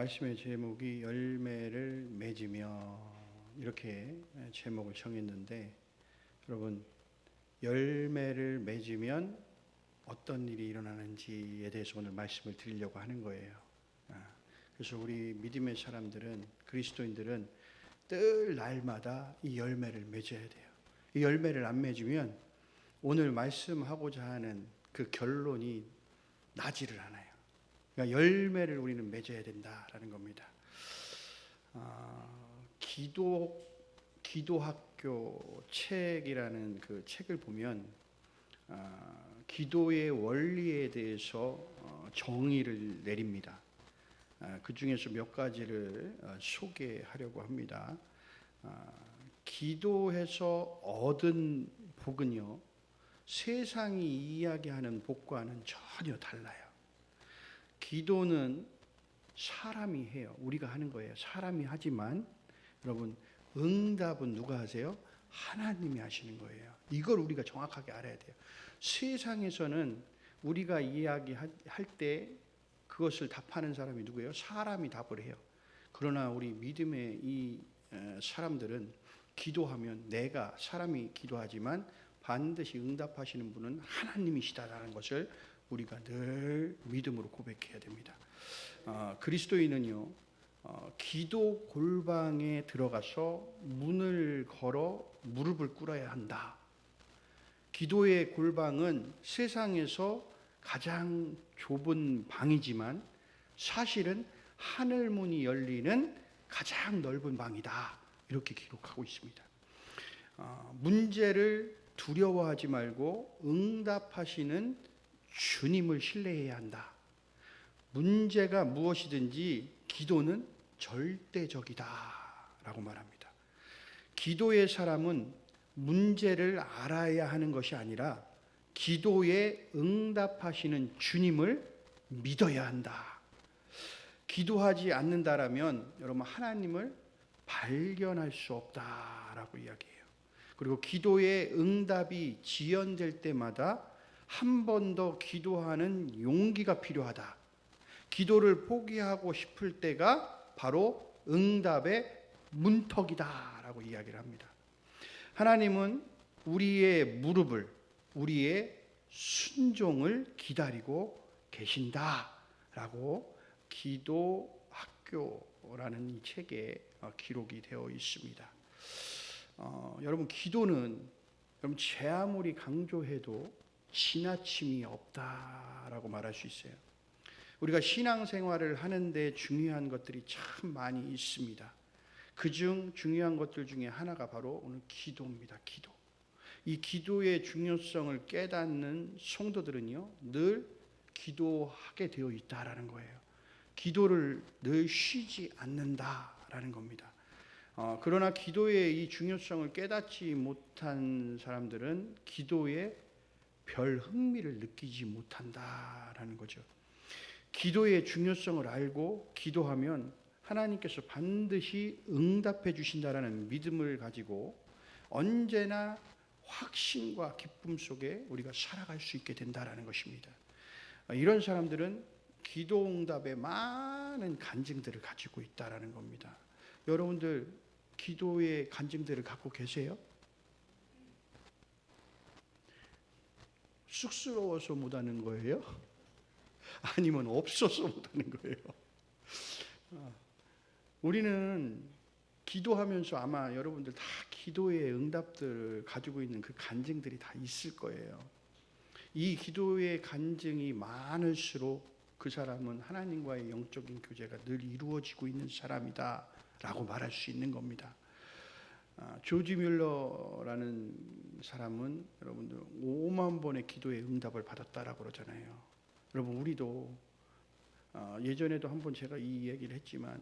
말씀의 제목이 열매를 맺으며 이렇게 제목을 정했는데, 여러분, 열매를 맺으면 어떤 일이 일어나는지에 대해서 오늘 말씀을 드리려고 하는 거예요. 그래서 우리 믿음의 사람들은, 그리스도인들은 늘 날마다 이 열매를 맺어야 돼요. 이 열매를 안 맺으면 오늘 말씀하고자 하는 그 결론이 나지를 않아요. 그러니까 열매를 우리는 맺어야 된다라는 겁니다. 기도학교 책이라는 그 책을 보면 기도의 원리에 대해서 정의를 내립니다. 그 중에서 몇 가지를 소개하려고 합니다. 기도해서 얻은 복은요, 세상이 이야기하는 복과는 전혀 달라요. 기도는 사람이 해요. 우리가 하는 거예요. 사람이 하지만 여러분, 응답은 누가 하세요? 하나님이 하시는 거예요. 이걸 우리가 정확하게 알아야 돼요. 세상에서는 우리가 이야기할 때 그것을 답하는 사람이 누구예요? 사람이 답을 해요. 그러나 우리 믿음의 이 사람들은 기도하면, 내가 사람이 기도하지만 반드시 응답하시는 분은 하나님이시다라는 것을 우리가 늘 믿음으로 고백해야 됩니다. 그리스도인은요, 기도 골방에 들어가서 문을 걸어 무릎을 꿇어야 한다. 기도의 골방은 세상에서 가장 좁은 방이지만 사실은 하늘문이 열리는 가장 넓은 방이다. 이렇게 기록하고 있습니다. 문제를 두려워하지 말고 응답하시는 주님을 신뢰해야 한다. 문제가 무엇이든지 기도는 절대적이다 라고 말합니다. 기도의 사람은 문제를 알아야 하는 것이 아니라 기도에 응답하시는 주님을 믿어야 한다. 기도하지 않는다라면 여러분, 하나님을 발견할 수 없다라고 이야기해요. 그리고 기도의 응답이 지연될 때마다 한 번 더 기도하는 용기가 필요하다. 기도를 포기하고 싶을 때가 바로 응답의 문턱이다라고 이야기를 합니다. 하나님은 우리의 무릎을, 우리의 순종을 기다리고 계신다라고 기도학교라는 이 책에 기록이 되어 있습니다. 여러분, 기도는 여러분, 제 아무리 강조해도 지나침이 없다라고 말할 수 있어요. 우리가 신앙생활을 하는데 중요한 것들이 참 많이 있습니다. 그중 중요한 것들 중에 하나가 바로 오늘 기도입니다. 기도. 이 기도의 중요성을 깨닫는 성도들은요, 늘 기도하게 되어 있다라는 거예요. 기도를 늘 쉬지 않는다라는 겁니다. 그러나 기도의 이 중요성을 깨닫지 못한 사람들은 기도에 별 흥미를 느끼지 못한다라는 거죠. 기도의 중요성을 알고 기도하면 하나님께서 반드시 응답해 주신다라는 믿음을 가지고 언제나 확신과 기쁨 속에 우리가 살아갈 수 있게 된다라는 것입니다. 이런 사람들은 기도 응답에 많은 간증들을 가지고 있다라는 겁니다. 여러분들 기도의 간증들을 갖고 계세요? 쑥스러워서 못하는 거예요? 아니면 없어서 못하는 거예요? 우리는 기도하면서 아마 여러분들 다 기도의 응답들을 가지고 있는 그 간증들이 다 있을 거예요. 이 기도의 간증이 많을수록 그 사람은 하나님과의 영적인 교제가 늘 이루어지고 있는 사람이다 라고 말할 수 있는 겁니다. 조지 뮬러라는 사람은 여러분들 5만 번의 기도의 응답을 받았다라고 그러잖아요. 여러분, 우리도 예전에도 한번 제가 이 얘기를 했지만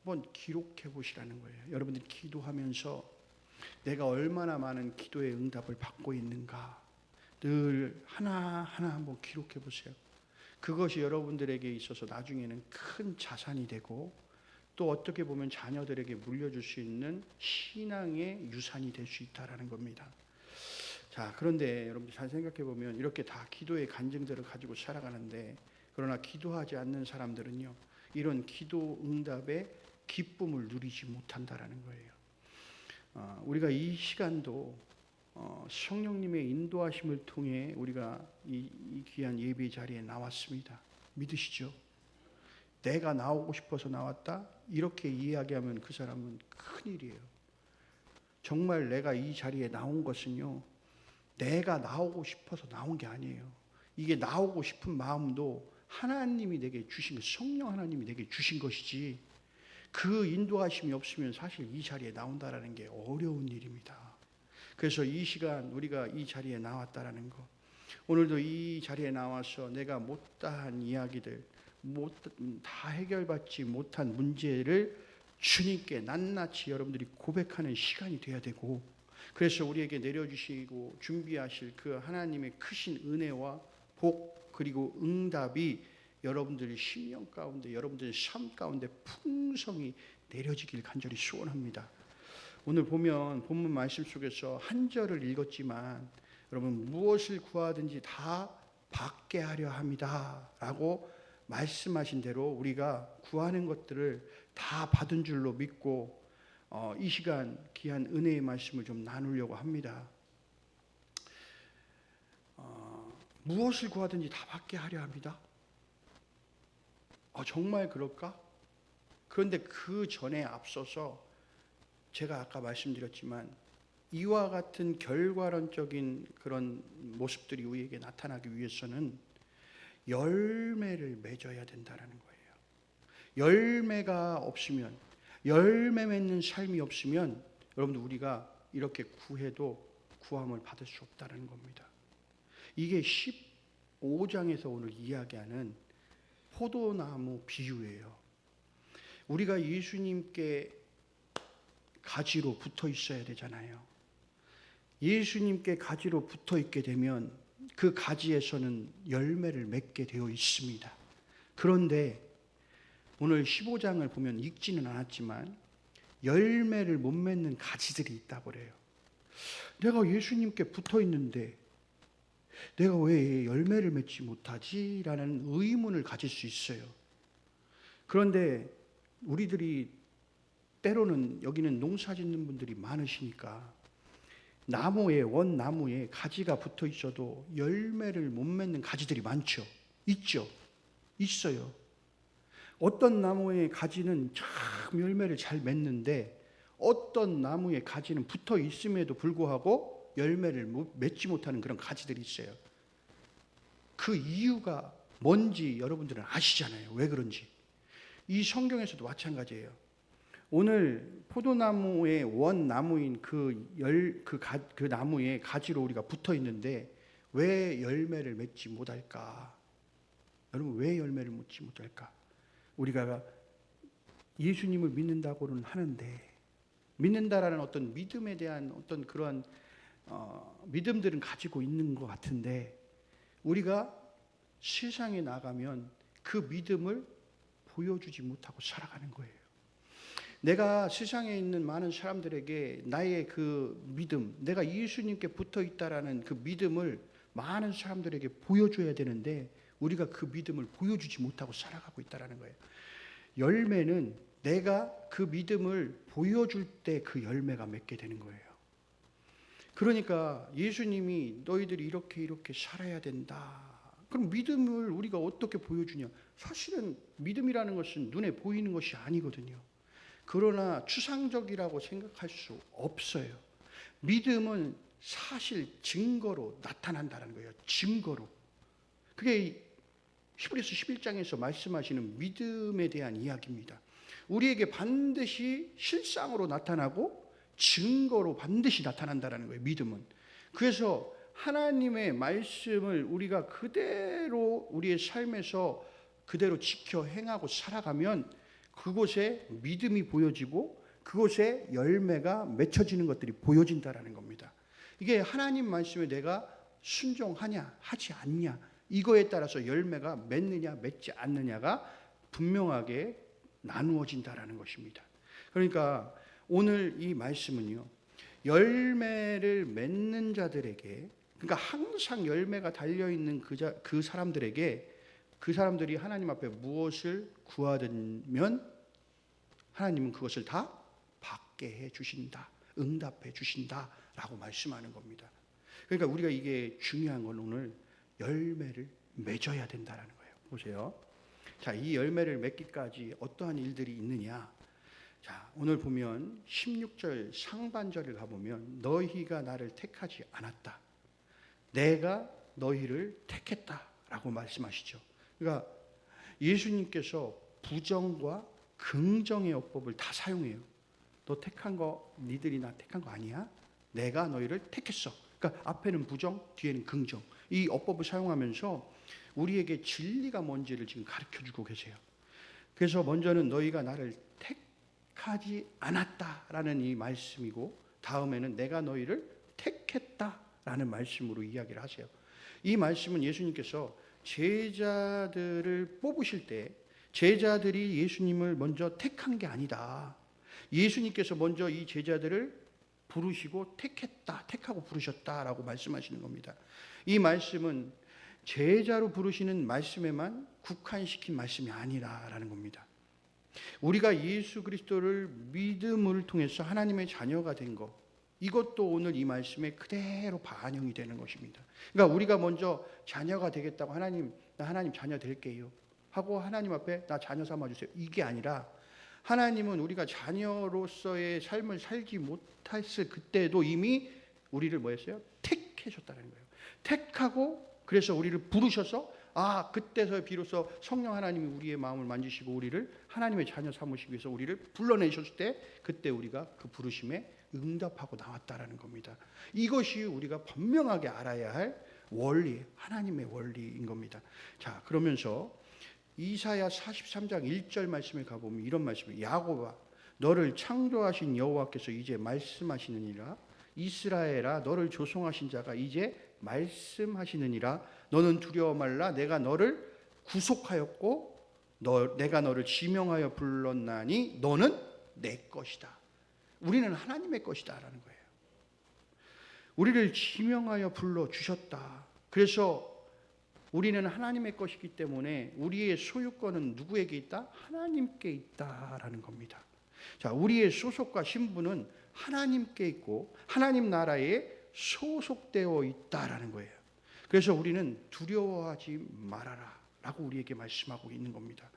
한번 기록해 보시라는 거예요. 여러분들이 기도하면서 내가 얼마나 많은 기도의 응답을 받고 있는가 늘 하나하나 한번 기록해 보세요. 그것이 여러분들에게 있어서 나중에는 큰 자산이 되고 또 어떻게 보면 자녀들에게 물려줄 수 있는 신앙의 유산이 될 수 있다라는 겁니다. 자, 그런데 여러분 잘 생각해 보면 이렇게 다 기도의 간증들을 가지고 살아가는데, 그러나 기도하지 않는 사람들은요, 이런 기도 응답의 기쁨을 누리지 못한다라는 거예요. 우리가 이 시간도 성령님의 인도하심을 통해 우리가 이 귀한 예배 자리에 나왔습니다. 믿으시죠? 내가 나오고 싶어서 나왔다? 이렇게 이야기하면 그 사람은 큰일이에요. 정말 내가 이 자리에 나온 것은요, 내가 나오고 싶어서 나온 게 아니에요. 이게 나오고 싶은 마음도 하나님이 내게 주신 것, 성령 하나님이 내게 주신 것이지, 그 인도하심이 없으면 사실 이 자리에 나온다라는 게 어려운 일입니다. 그래서 이 시간 우리가 이 자리에 나왔다라는 것, 오늘도 이 자리에 나와서 내가 못다한 이야기들, 다 해결받지 못한 문제를 주님께 낱낱이 여러분들이 고백하는 시간이 돼야 되고, 그래서 우리에게 내려주시고 준비하실 그 하나님의 크신 은혜와 복 그리고 응답이 여러분들의 심령 가운데, 여러분들의 삶 가운데 풍성히 내려지길 간절히 소원합니다. 오늘 보면 본문 말씀 속에서 한 절을 읽었지만, 여러분 무엇을 구하든지 다 받게 하려 합니다 라고 말씀하신 대로 우리가 구하는 것들을 다 받은 줄로 믿고 이 시간 귀한 은혜의 말씀을 좀 나누려고 합니다. 무엇을 구하든지 다 받게 하려 합니다. 정말 그럴까? 그런데 그 전에 앞서서 제가 아까 말씀드렸지만 이와 같은 결과론적인 그런 모습들이 우리에게 나타나기 위해서는 열매를 맺어야 된다는 거예요. 열매가 없으면, 열매 맺는 삶이 없으면 여러분들 우리가 이렇게 구해도 구함을 받을 수 없다는 겁니다. 이게 15장에서 오늘 이야기하는 포도나무 비유예요. 우리가 예수님께 가지로 붙어 있어야 되잖아요. 예수님께 가지로 붙어 있게 되면 그 가지에서는 열매를 맺게 되어 있습니다. 그런데 오늘 15장을 보면 읽지는 않았지만 열매를 못 맺는 가지들이 있다고 그래요. 내가 예수님께 붙어 있는데 내가 왜 열매를 맺지 못하지? 라는 의문을 가질 수 있어요. 그런데 우리들이 때로는 여기는 농사 짓는 분들이 많으시니까 나무에, 원나무에 가지가 붙어 있어도 열매를 못 맺는 가지들이 많죠. 있죠. 있어요. 어떤 나무의 가지는 참 열매를 잘 맺는데 어떤 나무의 가지는 붙어 있음에도 불구하고 열매를 맺지 못하는 그런 가지들이 있어요. 그 이유가 뭔지 여러분들은 아시잖아요. 왜 그런지. 이 성경에서도 마찬가지예요. 오늘 포도나무의 원나무인 그 나무에 가지로 우리가 붙어 있는데 왜 열매를 맺지 못할까? 여러분, 왜 열매를 맺지 못할까? 우리가 예수님을 믿는다고는 하는데, 믿는다라는 어떤 믿음에 대한 어떤 그런 믿음들은 가지고 있는 것 같은데, 우리가 세상에 나가면 그 믿음을 보여주지 못하고 살아가는 거예요. 내가 세상에 있는 많은 사람들에게 나의 그 믿음, 내가 예수님께 붙어 있다라는 그 믿음을 많은 사람들에게 보여줘야 되는데 우리가 그 믿음을 보여주지 못하고 살아가고 있다라는 거예요. 열매는 내가 그 믿음을 보여줄 때 그 열매가 맺게 되는 거예요. 그러니까 예수님이 너희들이 이렇게 살아야 된다. 그럼 믿음을 우리가 어떻게 보여주냐? 사실은 믿음이라는 것은 눈에 보이는 것이 아니거든요. 그러나 추상적이라고 생각할 수 없어요. 믿음은 사실 증거로 나타난다는 거예요. 증거로. 그게 히브리서 11장에서 말씀하시는 믿음에 대한 이야기입니다. 우리에게 반드시 실상으로 나타나고 증거로 반드시 나타난다는 거예요. 믿음은. 그래서 하나님의 말씀을 우리가 그대로 우리의 삶에서 그대로 지켜 행하고 살아가면 그곳에 믿음이 보여지고 그곳에 열매가 맺혀지는 것들이 보여진다라는 겁니다. 이게 하나님 말씀에 내가 순종하냐 하지 않냐 이거에 따라서 열매가 맺느냐 맺지 않느냐가 분명하게 나누어진다라는 것입니다. 그러니까 오늘 이 말씀은요, 열매를 맺는 자들에게, 그러니까 항상 열매가 달려있는 그 사람들에게 그 사람들이 하나님 앞에 무엇을 구하면 하나님은 그것을 다 받게 해 주신다. 응답해 주신다라고 말씀하는 겁니다. 그러니까 우리가 이게 중요한 건 오늘 열매를 맺어야 된다는 거예요. 보세요. 자, 이 열매를 맺기까지 어떠한 일들이 있느냐. 자, 오늘 보면 16절 상반절을 가보면 너희가 나를 택하지 않았다. 내가 너희를 택했다라고 말씀하시죠. 그러니까 예수님께서 부정과 긍정의 어법을 다 사용해요. 너 택한 거, 니들이 나 택한 거 아니야? 내가 너희를 택했어. 그러니까 앞에는 부정, 뒤에는 긍정. 이 어법을 사용하면서 우리에게 진리가 뭔지를 지금 가르쳐주고 계세요. 그래서 먼저는 너희가 나를 택하지 않았다라는 이 말씀이고, 다음에는 내가 너희를 택했다라는 말씀으로 이야기를 하세요. 이 말씀은 예수님께서 제자들을 뽑으실 때 제자들이 예수님을 먼저 택한 게 아니다. 예수님께서 먼저 이 제자들을 부르시고 택하고 부르셨다라고 말씀하시는 겁니다. 이 말씀은 제자로 부르시는 말씀에만 국한시킨 말씀이 아니라라는 겁니다. 우리가 예수 그리스도를 믿음을 통해서 하나님의 자녀가 된 것, 이것도 오늘 이 말씀에 그대로 반영이 되는 것입니다. 그러니까 우리가 먼저 자녀가 되겠다고 하나님, 나 하나님 자녀 될게요 하고 하나님 앞에 나 자녀 삼아주세요, 이게 아니라 하나님은 우리가 자녀로서의 삶을 살지 못했을 그때도 이미 우리를 뭐 했어요? 택하셨다는 거예요. 택하고 그래서 우리를 부르셔서 그때서 비로소 성령 하나님이 우리의 마음을 만지시고 우리를 하나님의 자녀 삼으시기 위해서 우리를 불러내셨을 때 그때 우리가 그 부르심에 응답하고 나왔다라는 겁니다. 이것이 우리가 분명하게 알아야 할 원리, 하나님의 원리인 겁니다. 자, 그러면서 이사야 43장 1절 말씀에 가보면 이런 말씀이에요. 야곱아, 너를 창조하신 여호와께서 이제 말씀하시느니라. 이스라엘아, 너를 조성하신 자가 이제 말씀하시느니라. 너는 두려워 말라. 내가 너를 구속하였고 내가 너를 지명하여 불렀나니 너는 내 것이다. 우리는 하나님의 것이다 라는 거예요. 우리를 지명하여 불러주셨다. 그래서 우리는 하나님의 것이기 때문에 우리의 소유권은 누구에게 있다? 하나님께 있다라는 겁니다. 자, 우리의 소속과 신분은 하나님께 있고 하나님 나라에 소속되어 있다라는 거예요. 그래서 우리는 두려워하지 말아라 라고 우리에게 말씀하고 있는 겁니다.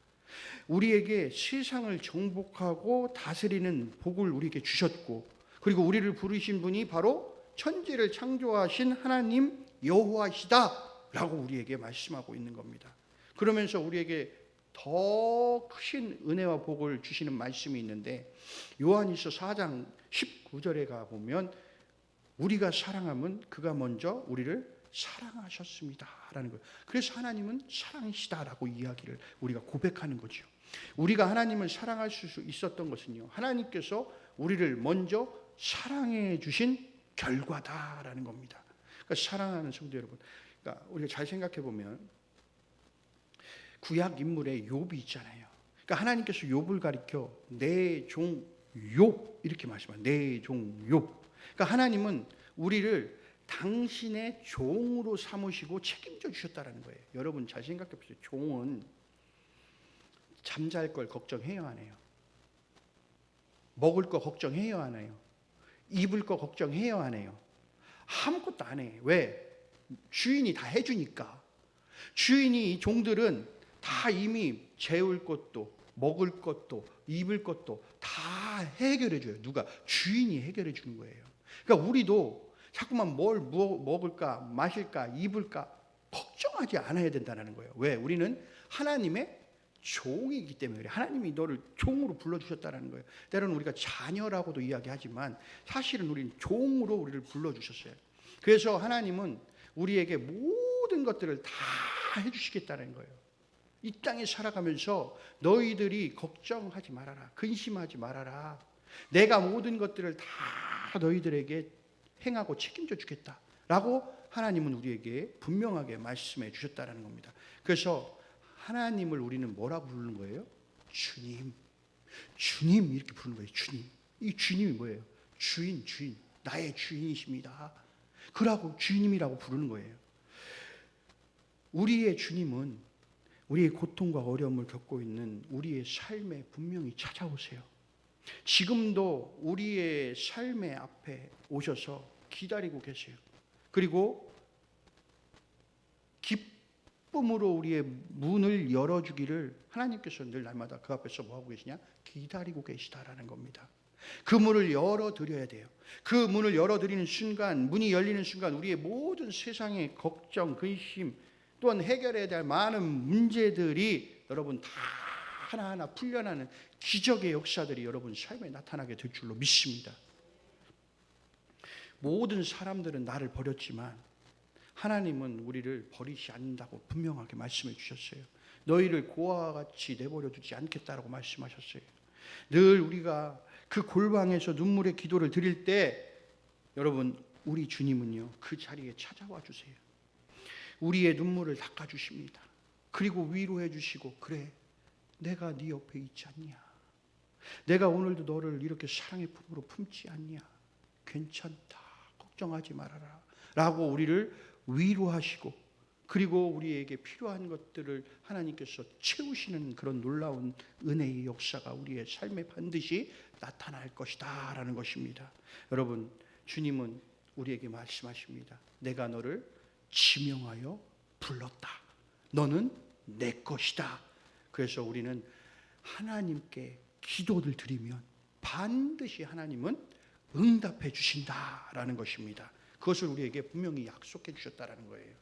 우리에게 세상을 정복하고 다스리는 복을 우리에게 주셨고, 그리고 우리를 부르신 분이 바로 천지를 창조하신 하나님 여호와시다 라고 우리에게 말씀하고 있는 겁니다. 그러면서 우리에게 더 크신 은혜와 복을 주시는 말씀이 있는데, 요한일서 4장 19절에 가보면 우리가 사랑하면 그가 먼저 우리를 사랑하셨습니다 라는 거예요. 그래서 하나님은 사랑이시다라고 이야기를 우리가 고백하는 거죠. 우리가 하나님을 사랑할 수 있었던 것은요, 하나님께서 우리를 먼저 사랑해 주신 결과다라는 겁니다. 그러니까 사랑하는 성도 여러분, 그러니까 우리가 잘 생각해 보면 구약 인물의 욥이 있잖아요. 그러니까 하나님께서 욥을 가리켜 내 종 욥 이렇게 말씀해요. 내 종 욥. 그러니까 하나님은 우리를 당신의 종으로 삼으시고 책임져 주셨다는 거예요. 여러분 잘 생각해 보세요. 종은 잠잘 걸 걱정해요, 안 해요? 먹을 거 걱정해요, 안 해요? 입을 거 걱정해요, 안 해요? 아무것도 안 해. 왜? 주인이 다 해주니까. 주인이, 이 종들은 다 이미 재울 것도 먹을 것도 입을 것도 다 해결해 줘요. 누가? 주인이 해결해 주는 거예요. 그러니까 우리도 자꾸만 뭘 먹을까 마실까 입을까 걱정하지 않아야 된다는 거예요. 왜? 우리는 하나님의 종이기 때문에 그래. 하나님이 너를 종으로 불러주셨다는 거예요. 때로는 우리가 자녀라고도 이야기하지만 사실은 우리는 종으로 우리를 불러주셨어요. 그래서 하나님은 우리에게 모든 것들을 다 해주시겠다는 거예요. 이 땅에 살아가면서 너희들이 걱정하지 말아라, 근심하지 말아라, 내가 모든 것들을 다 너희들에게 행하고 책임져 주겠다라고 하나님은 우리에게 분명하게 말씀해 주셨다는 겁니다. 그래서 하나님을 우리는 뭐라고 부르는 거예요? 주님. 주님 이렇게 부르는 거예요. 주님. 이 주님이 뭐예요? 주인, 나의 주인이십니다. 그러고 주님이라고 부르는 거예요. 우리의 주님은 우리의 고통과 어려움을 겪고 있는 우리의 삶에 분명히 찾아오세요. 지금도 우리의 삶의 앞에 오셔서 기다리고 계세요. 그리고 기쁨으로 우리의 문을 열어주기를 하나님께서 늘 날마다 그 앞에서 뭐하고 계시냐? 기다리고 계시다라는 겁니다. 그 문을 열어드려야 돼요. 그 문을 열어드리는 순간, 문이 열리는 순간 우리의 모든 세상의 걱정, 근심, 또한 해결해야 될 많은 문제들이 여러분 다 하나하나 풀려나는 기적의 역사들이 여러분 삶에 나타나게 될 줄로 믿습니다. 모든 사람들은 나를 버렸지만 하나님은 우리를 버리지 않는다고 분명하게 말씀해 주셨어요. 너희를 고아와 같이 내버려 두지 않겠다라고 말씀하셨어요. 늘 우리가 그 골방에서 눈물의 기도를 드릴 때 여러분 우리 주님은요 그 자리에 찾아와 주세요. 우리의 눈물을 닦아 주십니다. 그리고 위로해 주시고 그래 내가 네 옆에 있지 않냐. 내가 오늘도 너를 이렇게 사랑의 품으로 품지 않냐. 괜찮다. 걱정하지 말아라. 라고 우리를 위로하시고 그리고 우리에게 필요한 것들을 하나님께서 채우시는 그런 놀라운 은혜의 역사가 우리의 삶에 반드시 나타날 것이다 라는 것입니다. 여러분 주님은 우리에게 말씀하십니다. 내가 너를 지명하여 불렀다. 너는 내 것이다. 그래서 우리는 하나님께 기도를 드리면 반드시 하나님은 응답해 주신다라는 것입니다. 그것을 우리에게 분명히 약속해 주셨다라는 거예요.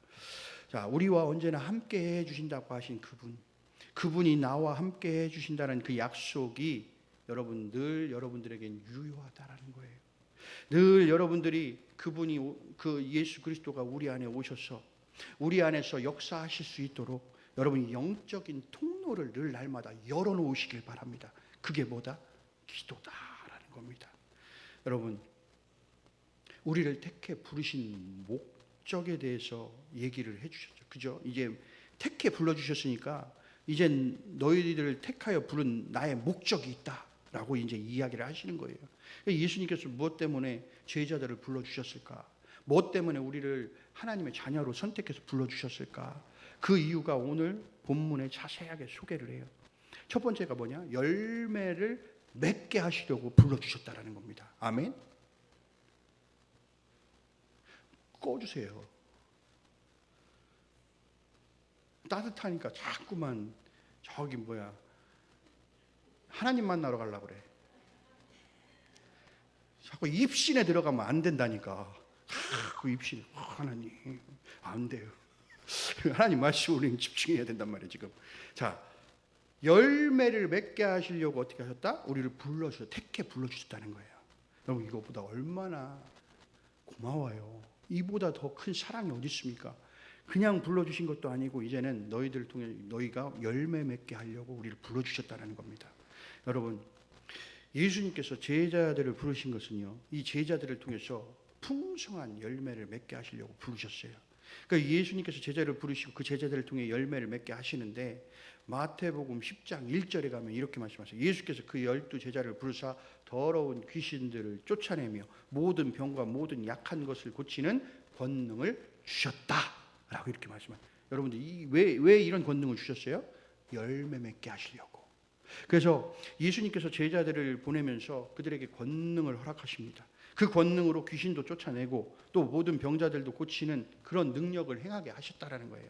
자, 우리와 언제나 함께 해 주신다고 하신 그분이 나와 함께 해 주신다는 그 약속이 여러분 늘 여러분들에겐 유효하다라는 거예요. 늘 여러분들이 그분이 그 예수 그리스도가 우리 안에 오셔서 우리 안에서 역사하실 수 있도록 여러분이 영적인 통로를 늘 날마다 열어놓으시길 바랍니다. 그게 뭐다? 기도다라는 겁니다. 여러분 우리를 택해 부르신 목적에 대해서 얘기를 해주셨죠. 그죠? 이제 택해 불러주셨으니까 이젠 너희들을 택하여 부른 나의 목적이 있다라고 이제 이야기를 하시는 거예요. 예수님께서 무엇 때문에 제자들을 불러주셨을까? 무엇 때문에 우리를 하나님의 자녀로 선택해서 불러주셨을까? 그 이유가 오늘 본문에 자세하게 소개를 해요. 첫 번째가 뭐냐? 열매를 맺게 하시려고 불러주셨다라는 겁니다. 아멘? 꺼주세요. 따뜻하니까 자꾸만 저기 하나님 만나러 가려고 그래. 자꾸 입신에 들어가면 안 된다니까. 그 입신 하나님 안 돼요. 하나님 말씀 우리는 집중해야 된단 말이에요 지금. 자, 열매를 맺게 하시려고 어떻게 하셨다? 우리를 불러주셨다. 택해 불러주셨다는 거예요. 여러분 이거보다 얼마나 고마워요. 이보다 더 큰 사랑이 어디 있습니까? 그냥 불러주신 것도 아니고 이제는 너희들을 통해 너희가 열매 맺게 하려고 우리를 불러주셨다는 겁니다. 여러분 예수님께서 제자들을 부르신 것은요 이 제자들을 통해서 풍성한 열매를 맺게 하시려고 부르셨어요. 그러니까 예수님께서 제자를 부르시고 그 제자들을 통해 열매를 맺게 하시는데 마태복음 10장 1절에 가면 이렇게 말씀하세요. 예수께서 그 12 제자를 부르사 더러운 귀신들을 쫓아내며 모든 병과 모든 약한 것을 고치는 권능을 주셨다라고 이렇게 말씀하세요. 여러분들 왜 이런 권능을 주셨어요? 열매 맺게 하시려고. 그래서 예수님께서 제자들을 보내면서 그들에게 권능을 허락하십니다. 그 권능으로 귀신도 쫓아내고 또 모든 병자들도 고치는 그런 능력을 행하게 하셨다라는 거예요.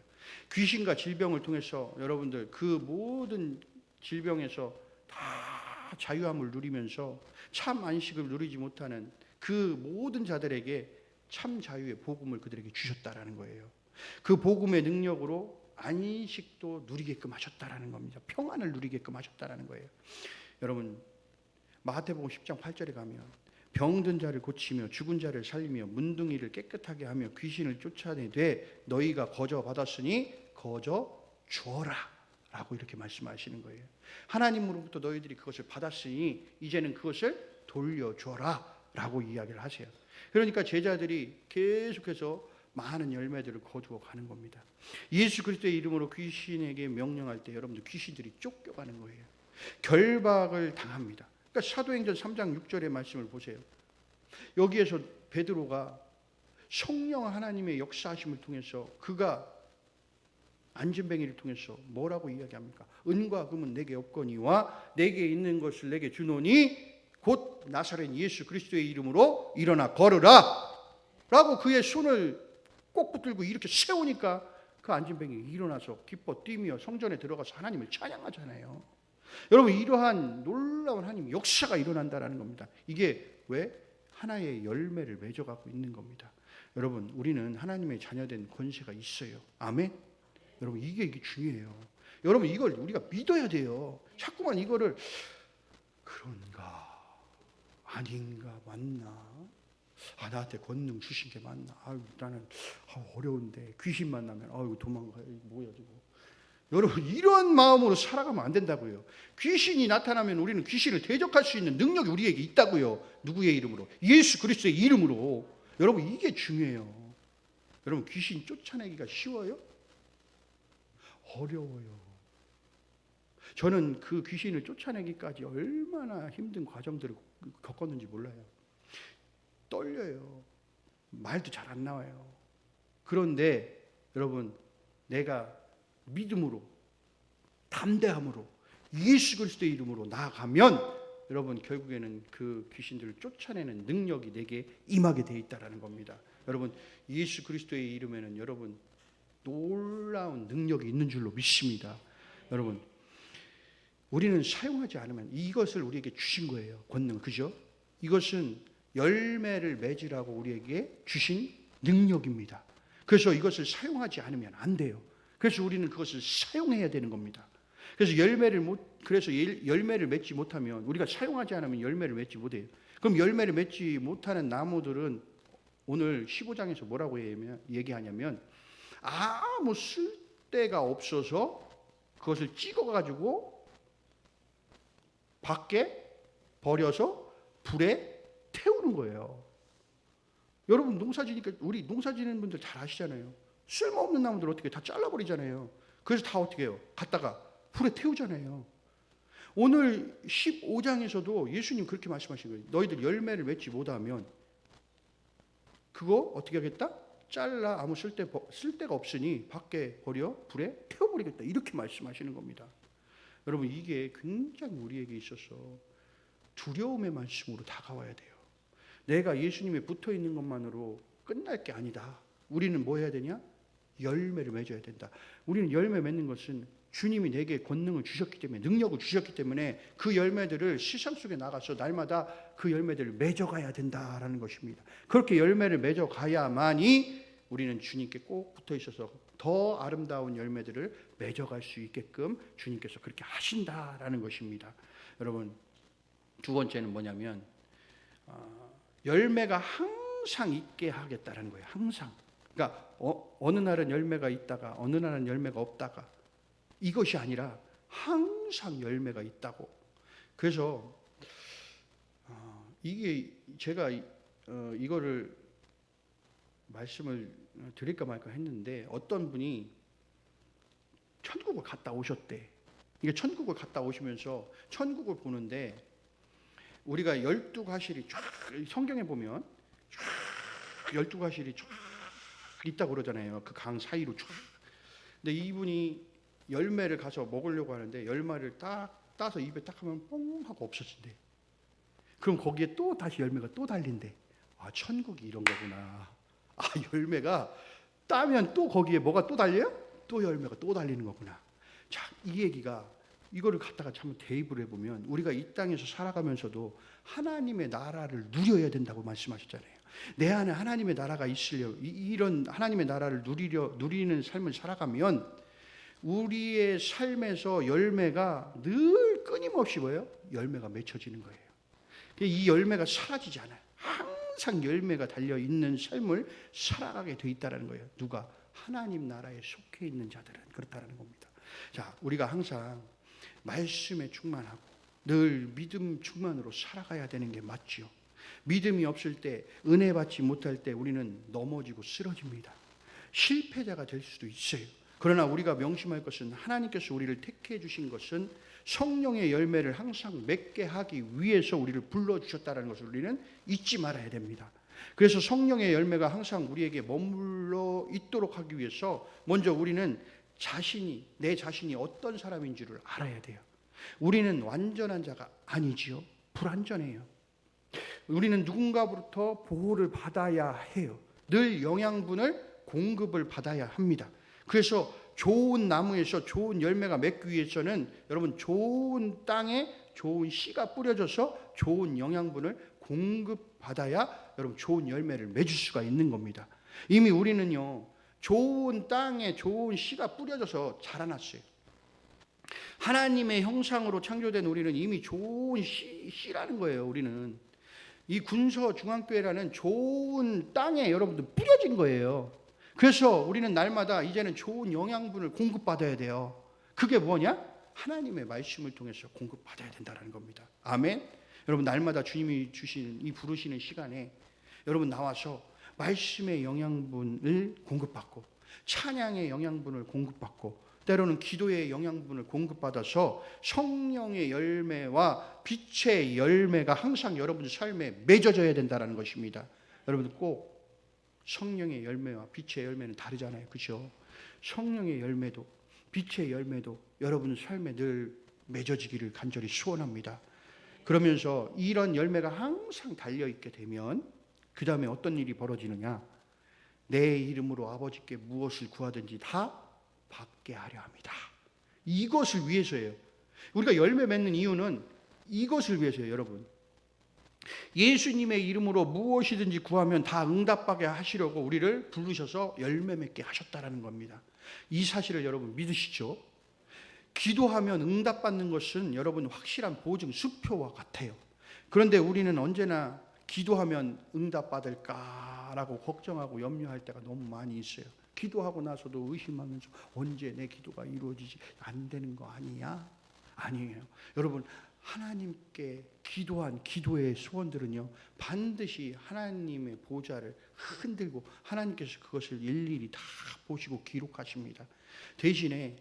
귀신과 질병을 통해서 여러분들 그 모든 질병에서 다 자유함을 누리면서 참 안식을 누리지 못하는 그 모든 자들에게 참 자유의 복음을 그들에게 주셨다라는 거예요. 그 복음의 능력으로 안식도 누리게끔 하셨다라는 겁니다. 평안을 누리게끔 하셨다라는 거예요. 여러분 마태복음 10장 8절에 가면 병든 자를 고치며 죽은 자를 살리며 문둥이를 깨끗하게 하며 귀신을 쫓아내되 너희가 거저 받았으니 거저 주어라 라고 이렇게 말씀하시는 거예요. 하나님으로부터 너희들이 그것을 받았으니 이제는 그것을 돌려줘라 라고 이야기를 하세요. 그러니까 제자들이 계속해서 많은 열매들을 거두어 가는 겁니다. 예수 그리스도의 이름으로 귀신에게 명령할 때 여러분들 귀신들이 쫓겨가는 거예요. 결박을 당합니다. 그러니까 사도행전 3장 6절의 말씀을 보세요. 여기에서 베드로가 성령 하나님의 역사하심을 통해서 그가 안진뱅이를 통해서 뭐라고 이야기합니까? 은과 금은 내게 없거니와 내게 있는 것을 내게 주노니 곧 나사렛 예수 그리스도의 이름으로 일어나 걸으라 라고 그의 손을 꼭 붙들고 이렇게 세우니까 그 안진뱅이 일어나서 기뻐 뛰며 성전에 들어가서 하나님을 찬양하잖아요. 여러분, 이러한 놀라운 하나님 역사가 일어난다는 겁니다. 이게 왜? 하나의 열매를 맺어가고 있는 겁니다. 여러분, 우리는 하나님의 자녀된 권세가 있어요. 아멘? 여러분, 이게 중요해요. 여러분, 이걸 우리가 믿어야 돼요. 자꾸만 이거를 그런가 아닌가 맞나, 나한테 권능 주신 게 맞나, 나는 어려운데 귀신 만나면 도망가요. 뭐야 지금. 여러분, 이런 마음으로 살아가면 안 된다고요. 귀신이 나타나면 우리는 귀신을 대적할 수 있는 능력이 우리에게 있다고요. 누구의 이름으로? 예수 그리스도의 이름으로. 여러분, 이게 중요해요. 여러분, 귀신 쫓아내기가 쉬워요? 어려워요. 저는 그 귀신을 쫓아내기까지 얼마나 힘든 과정들을 겪었는지 몰라요. 떨려요. 말도 잘 안 나와요. 그런데 여러분, 내가 믿음으로, 담대함으로 예수 그리스도의 이름으로 나아가면 여러분, 결국에는 그 귀신들을 쫓아내는 능력이 내게 임하게 돼 있다라는 겁니다. 여러분, 예수 그리스도의 이름에는 여러분 놀라운 능력이 있는 줄로 믿습니다. 여러분, 우리는 사용하지 않으면, 이것을 우리에게 주신 거예요. 권능, 그죠? 이것은 열매를 맺으라고 우리에게 주신 능력입니다. 그래서 이것을 사용하지 않으면 안 돼요. 그래서 우리는 그것을 사용해야 되는 겁니다. 그래서 열매를 맺지 못하면, 우리가 사용하지 않으면 열매를 맺지 못해요. 그럼 열매를 맺지 못하는 나무들은 오늘 15장에서 뭐라고 얘기하냐면, 아무 쓸데가 없어서 그것을 찍어가지고 밖에 버려서 불에 태우는 거예요. 여러분, 농사지니까, 우리 농사지는 분들 잘 아시잖아요. 쓸모없는 나무들 어떻게 다 잘라버리잖아요. 그래서 다 어떻게 해요? 갖다가 불에 태우잖아요. 오늘 15장에서도 예수님 그렇게 말씀하신 거예요. 너희들 열매를 맺지 못하면 그거 어떻게 하겠다? 잘라, 아무 쓸데가 없으니 밖에 버려 불에 태워버리겠다. 이렇게 말씀하시는 겁니다. 여러분, 이게 굉장히 우리에게 있어서 두려움의 말씀으로 다가와야 돼요. 내가 예수님에 붙어 있는 것만으로 끝날 게 아니다. 우리는 뭐 해야 되냐? 열매를 맺어야 된다. 우리는 열매 맺는 것은 주님이 내게 권능을 주셨기 때문에, 능력을 주셨기 때문에 그 열매들을 세상 속에 나가서 날마다 그 열매들을 맺어가야 된다라는 것입니다. 그렇게 열매를 맺어가야만이 우리는 주님께 꼭 붙어 있어서 더 아름다운 열매들을 맺어갈 수 있게끔 주님께서 그렇게 하신다라는 것입니다. 여러분, 두 번째는 뭐냐면 열매가 항상 있게 하겠다라는 거예요. 항상. 그러니까 어느 날은 열매가 있다가 어느 날은 열매가 없다가, 이것이 아니라 항상 열매가 있다고. 그래서 이게 제가 이거를 말씀을 드릴까 말까 했는데, 어떤 분이 천국을 갔다 오셨대. 이게 천국을 갔다 오시면서 천국을 보는데, 우리가 12가실이 쫙, 성경에 보면 쫙 12가실이 쫙 있다고 그러잖아요. 그 강 사이로 쫙. 근데 이분이 열매를 가서 먹으려고 하는데 열매를 딱 따서 입에 딱 하면 뽕 하고 없어진대. 그럼 거기에 또 다시 열매가 또 달린대. 천국이 이런 거구나. 열매가 따면 또 거기에 뭐가 또 달려요? 또 열매가 또 달리는 거구나. 자, 이 얘기가, 이거를 갖다가 참 대입을 해보면, 우리가 이 땅에서 살아가면서도 하나님의 나라를 누려야 된다고 말씀하셨잖아요. 내 안에 하나님의 나라가 있으려, 이런 하나님의 나라를 누리는 삶을 살아가면 우리의 삶에서 열매가 늘 끊임없이 뭐예요? 열매가 맺혀지는 거예요. 이 열매가 사라지지 않아요. 항상 열매가 달려있는 삶을 살아가게 돼 있다는 거예요. 누가? 하나님 나라에 속해 있는 자들은 그렇다는 겁니다. 자, 우리가 항상 말씀에 충만하고 늘 믿음 충만으로 살아가야 되는 게 맞지요. 믿음이 없을 때, 은혜 받지 못할 때 우리는 넘어지고 쓰러집니다. 실패자가 될 수도 있어요. 그러나 우리가 명심할 것은, 하나님께서 우리를 택해 주신 것은 성령의 열매를 항상 맺게 하기 위해서 우리를 불러주셨다는 것을 우리는 잊지 말아야 됩니다. 그래서 성령의 열매가 항상 우리에게 머물러 있도록 하기 위해서 먼저 우리는 내 자신이 어떤 사람인 줄을 알아야 돼요. 우리는 완전한 자가 아니지요. 불완전해요. 우리는 누군가로부터 보호를 받아야 해요. 늘 영양분을 공급을 받아야 합니다. 그래서 좋은 나무에서 좋은 열매가 맺기 위해서는 여러분 좋은 땅에 좋은 씨가 뿌려져서 좋은 영양분을 공급받아야 여러분 좋은 열매를 맺을 수가 있는 겁니다. 이미 우리는요 좋은 땅에 좋은 씨가 뿌려져서 자라났어요. 하나님의 형상으로 창조된 우리는 이미 좋은 씨라는 거예요. 우리는 이 군서 중앙교회라는 좋은 땅에 여러분들 뿌려진 거예요. 그래서 우리는 날마다 이제는 좋은 영양분을 공급받아야 돼요. 그게 뭐냐? 하나님의 말씀을 통해서 공급받아야 된다는 겁니다. 아멘. 여러분 날마다 주님이 주시는 이 부르시는 시간에 여러분 나와서 말씀의 영양분을 공급받고 찬양의 영양분을 공급받고 때로는 기도의 영양분을 공급받아서 성령의 열매와 빛의 열매가 항상 여러분 삶에 맺어져야 된다는 것입니다. 여러분들 꼭 성령의 열매와 빛의 열매는 다르잖아요. 그렇죠? 성령의 열매도 빛의 열매도 여러분 삶에 늘 맺어지기를 간절히 소원합니다. 그러면서 이런 열매가 항상 달려있게 되면 그 다음에 어떤 일이 벌어지느냐? 내 이름으로 아버지께 무엇을 구하든지 다 받게 하려 합니다. 이것을 위해서예요. 우리가 열매 맺는 이유는 이것을 위해서예요. 여러분 예수님의 이름으로 무엇이든지 구하면 다 응답하게 하시려고 우리를 부르셔서 열매 맺게 하셨다라는 겁니다. 이 사실을 여러분 믿으시죠? 기도하면 응답받는 것은 여러분 확실한 보증 수표와 같아요. 그런데 우리는 언제나 기도하면 응답받을까라고 걱정하고 염려할 때가 너무 많이 있어요. 기도하고 나서도 의심하면서 언제 내 기도가 이루어지지 안 되는 거 아니야? 아니에요. 여러분 하나님께 기도한 기도의 소원들은요 반드시 하나님의 보좌를 흔들고 하나님께서 그것을 일일이 다 보시고 기록하십니다. 대신에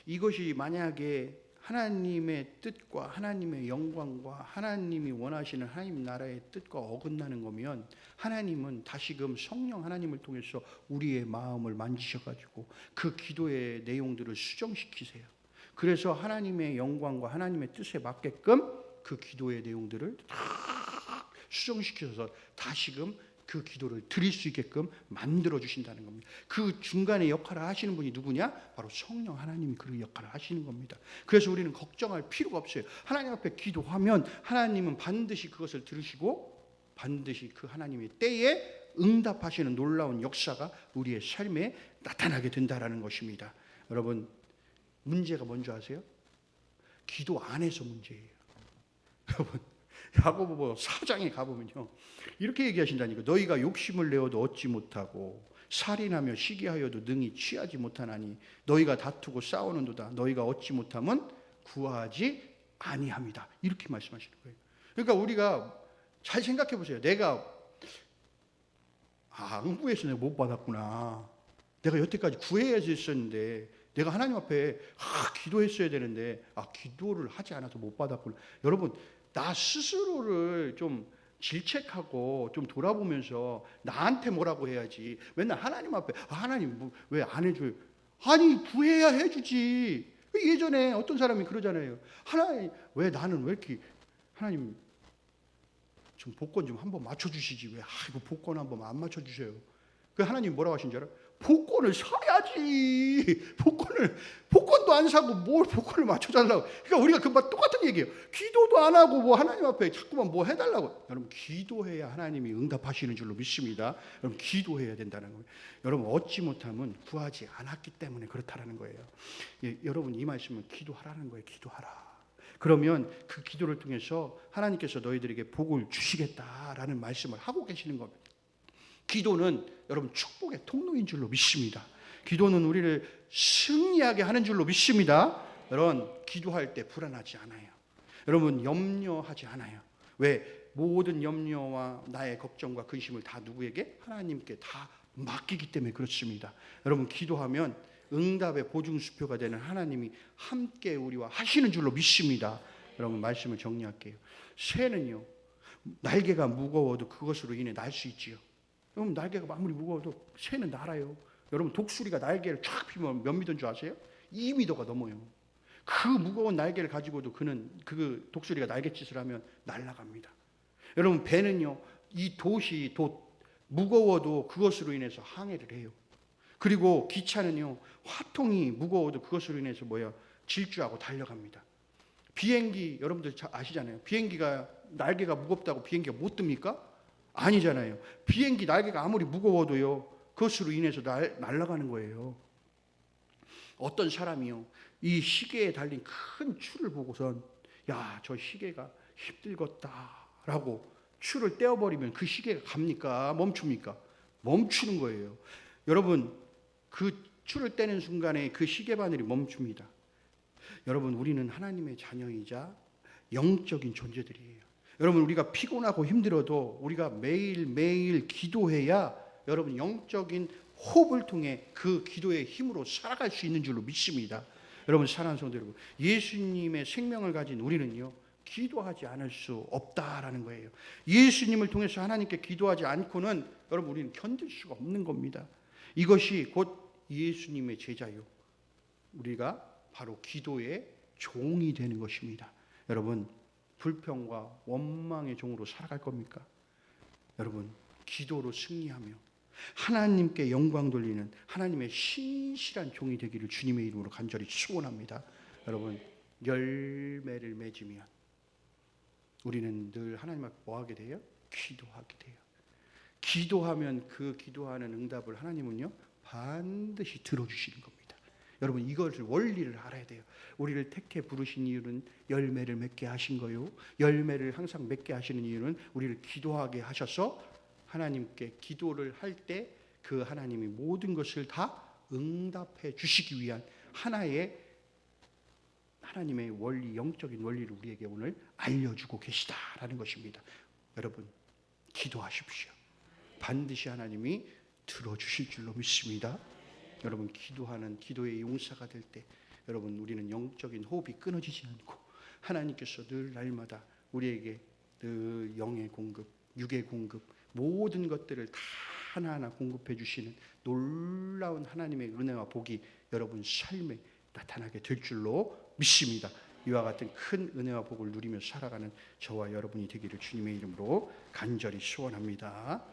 이것이 만약에 하나님의 뜻과 하나님의 영광과 하나님이 원하시는 하나님 나라의 뜻과 어긋나는 거면 하나님은 다시금 성령 하나님을 통해서 우리의 마음을 만지셔가지고 그 기도의 내용들을 수정시키세요. 그래서 하나님의 영광과 하나님의 뜻에 맞게끔 그 기도의 내용들을 다 수정시켜서 다시금 그 기도를 드릴 수 있게끔 만들어 주신다는 겁니다. 그 중간에 역할을 하시는 분이 누구냐? 바로 성령 하나님이 그 역할을 하시는 겁니다. 그래서 우리는 걱정할 필요가 없어요. 하나님 앞에 기도하면 하나님은 반드시 그것을 들으시고 반드시 그 하나님의 때에 응답하시는 놀라운 역사가 우리의 삶에 나타나게 된다는 것입니다. 여러분 문제가 뭔지 아세요? 기도 안에서 문제예요. 여러분 야고보 4장에 가보면요 이렇게 얘기하신다니까. 너희가 욕심을 내어도 얻지 못하고 살인하며 시기하여도 능히 취하지 못하나니 너희가 다투고 싸우는도다 너희가 얻지 못하면 구하지 아니합니다. 이렇게 말씀하시는 거예요. 그러니까 우리가 잘 생각해 보세요. 내가 응부해서 내가 못 받았구나. 내가 여태까지 구해야지 했었는데 내가 하나님 앞에 기도했어야 되는데 기도를 하지 않아서 못 받았구나. 여러분 나 스스로를 좀 질책하고 좀 돌아보면서 나한테 뭐라고 해야지 맨날 하나님 앞에 하나님 왜 안 해줘요? 아니 구해야 해주지. 예전에 어떤 사람이 그러잖아요. 하나님 왜 나는 왜 이렇게 하나님 좀 복권 좀 한번 맞춰주시지 왜 이거 복권 한번 안 맞춰주세요. 그 하나님 뭐라고 하신 줄 알아요? 복권을 사야지. 복권도 안 사고 뭘 복권을 맞춰달라고. 그러니까 우리가 금방 똑같은 얘기예요. 기도도 안 하고 뭐 하나님 앞에 자꾸만 뭐 해달라고. 여러분 기도해야 하나님이 응답하시는 줄로 믿습니다. 여러분 기도해야 된다는 거예요. 여러분 얻지 못하면 구하지 않았기 때문에 그렇다는 거예요. 여러분 이 말씀은 기도하라는 거예요. 기도하라. 그러면 그 기도를 통해서 하나님께서 너희들에게 복을 주시겠다라는 말씀을 하고 계시는 겁니다. 기도는 여러분 축복의 통로인 줄로 믿습니다. 기도는 우리를 승리하게 하는 줄로 믿습니다. 여러분 기도할 때 불안하지 않아요. 여러분 염려하지 않아요. 왜? 모든 염려와 나의 걱정과 근심을 다 누구에게? 하나님께 다 맡기기 때문에 그렇습니다. 여러분 기도하면 응답의 보증수표가 되는 하나님이 함께 우리와 하시는 줄로 믿습니다. 여러분 말씀을 정리할게요. 새는요 날개가 무거워도 그것으로 인해 날 수 있지요. 여러분 날개가 아무리 무거워도 새는 날아요. 여러분 독수리가 날개를 쫙 펴면 몇 미터인 줄 아세요? 2미터가 넘어요. 그 무거운 날개를 가지고도 그는 그 독수리가 날갯짓을 하면 날아갑니다. 여러분 배는요, 이 돛이 무거워도 그것으로 인해서 항해를 해요. 그리고 기차는요, 화통이 무거워도 그것으로 인해서 질주하고 달려갑니다. 비행기 여러분들 잘 아시잖아요. 비행기가 날개가 무겁다고 비행기가 못 뜹니까? 아니잖아요. 비행기 날개가 아무리 무거워도요, 그것으로 인해서 날아가는 거예요. 어떤 사람이요, 이 시계에 달린 큰 줄을 보고선 야, 저 시계가 힘들겠다라고 줄을 떼어버리면 그 시계가 갑니까? 멈춥니까? 멈추는 거예요. 여러분, 그 줄을 떼는 순간에 그 시계 바늘이 멈춥니다. 여러분, 우리는 하나님의 자녀이자 영적인 존재들이에요. 여러분, 우리가 피곤하고 힘들어도 우리가 매일매일 기도해야 여러분 영적인 호흡을 통해 그 기도의 힘으로 살아갈 수 있는 줄로 믿습니다. 여러분, 사랑하는 성도 여러분, 예수님의 생명을 가진 우리는요, 기도하지 않을 수 없다라는 거예요. 예수님을 통해서 하나님께 기도하지 않고는 여러분 우리는 견딜 수가 없는 겁니다. 이것이 곧 예수님의 제자요, 우리가 바로 기도의 종이 되는 것입니다. 여러분, 불평과 원망의 종으로 살아갈 겁니까? 여러분, 기도로 승리하며 하나님께 영광 돌리는 하나님의 신실한 종이 되기를 주님의 이름으로 간절히 축원합니다. 여러분, 열매를 맺으면 우리는 늘 하나님 앞에 뭐 하게 돼요? 기도하게 돼요. 기도하면 그 기도하는 응답을 하나님은요, 반드시 들어주시는 겁니다. 여러분, 이것을 원리를 알아야 돼요. 우리를 택해 부르신 이유는 열매를 맺게 하신 거요, 열매를 항상 맺게 하시는 이유는 우리를 기도하게 하셔서 하나님께 기도를 할 때 그 하나님이 모든 것을 다 응답해 주시기 위한 하나님의 원리, 영적인 원리를 우리에게 오늘 알려주고 계시다라는 것입니다. 여러분, 기도하십시오. 반드시 하나님이 들어주실 줄로 믿습니다. 여러분, 기도하는 기도의 용사가 될 때 여러분, 우리는 영적인 호흡이 끊어지지 않고 하나님께서 늘 날마다 우리에게 늘 영의 공급, 육의 공급, 모든 것들을 다 하나하나 공급해 주시는 놀라운 하나님의 은혜와 복이 여러분 삶에 나타나게 될 줄로 믿습니다. 이와 같은 큰 은혜와 복을 누리며 살아가는 저와 여러분이 되기를 주님의 이름으로 간절히 소원합니다.